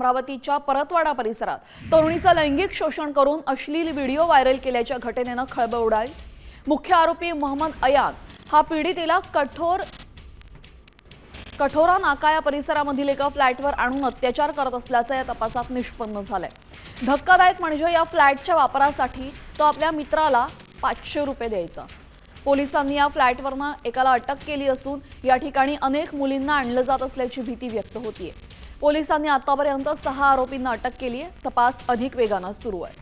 अमरावतीच्या परतवाडा परिसरात तरुणीचं लैंगिक शोषण करून अश्लील व्हिडिओ व्हायरल केल्याच्या घटनेनं खळबळ उडाली। मुख्य आरोपी मोहम्मद अयान हा पीडितेला कठोरा नाका या परिसरामधील एका फ्लॅटवर आणून अत्याचार करत असल्याचं या तपासात निष्पन्न झालंय। धक्कादायक म्हणजे या फ्लॅटच्या वापरासाठी तो आपल्या मित्राला 500 रुपये द्यायचा। पोलिसांनी या फ्लॅटवरनं एकाला अटक केली असून या ठिकाणी अनेक मुलींना आणलं जात असल्याची भीती व्यक्त होतीये। पोलिसांनी आतापर्यंत 6 आरोपींना अटक केली आहे। तपास अधिक वेगानं सुरू आहे।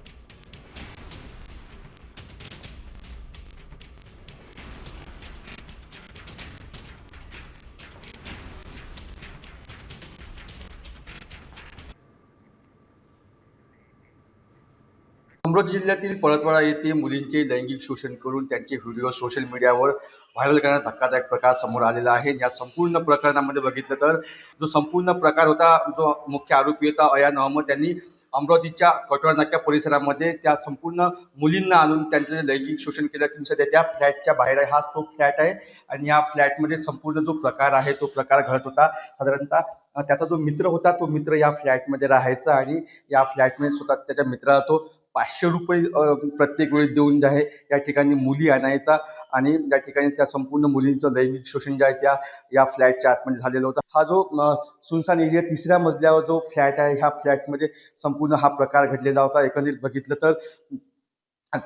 अमरावती जिल्ह्यातील परतवाडा येथे मुलींचे लैंगिक शोषण करून त्यांचे व्हिडिओ सोशल मीडियावर व्हायरल करण्यात धक्कादायक प्रकार समोर आलेला आहे। या संपूर्ण प्रकरणामध्ये बघितलं तर जो संपूर्ण प्रकार होता, जो मुख्य आरोपी होता अयान अहमद, त्यांनी अमरावतीच्या कठोरा नाका परिसरामध्ये त्या संपूर्ण मुलींना आणून त्यांचे लैंगिक शोषण केलं। तुम्ही सध्या त्या फ्लॅटच्या बाहेर आहे, हाच तो फ्लॅट आहे आणि या फ्लॅटमध्ये संपूर्ण जो प्रकार आहे तो प्रकार घडत होता। साधारणतः त्याचा जो मित्र होता तो मित्र या फ्लॅटमध्ये राहायचा आणि या फ्लॅटमध्ये स्वतः त्याच्या मित्राला तो 500 रुपये प्रत्येक वेळी देऊन जे आहे या ठिकाणी मुली आणायचा आणि या ठिकाणी त्या संपूर्ण मुलींचं लैंगिक शोषण जे आहे त्या या फ्लॅटच्या आतमध्ये झालेलं होतं। हा जो सुनसान एरिया 3ऱ्या मजल्यावर जो फ्लॅट आहे, ह्या फ्लॅटमध्ये संपूर्ण हा प्रकार घडलेला होता। एकंदरीत बघितलं तर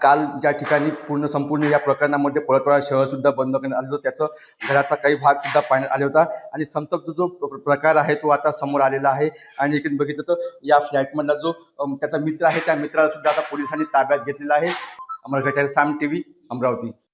काल ज्या ठिकाणी संपूर्ण या प्रकरणामध्ये परतवाडा शहरसुद्धा बंद करण्यात आलं होतं, त्याचं घराचा काही भागसुद्धा पाण्यात आला होता आणि संतप्त जो प्रकार आहे तो आता समोर आलेला आहे। आणि एकंदरीत बघितलं तर या फ्लॅटमधला जो त्याचा मित्र आहे त्या मित्राला सुद्धा आता पोलिसांनी ताब्यात घेतलेला आहे। अमर घटारे, साम टीव्ही, अमरावती।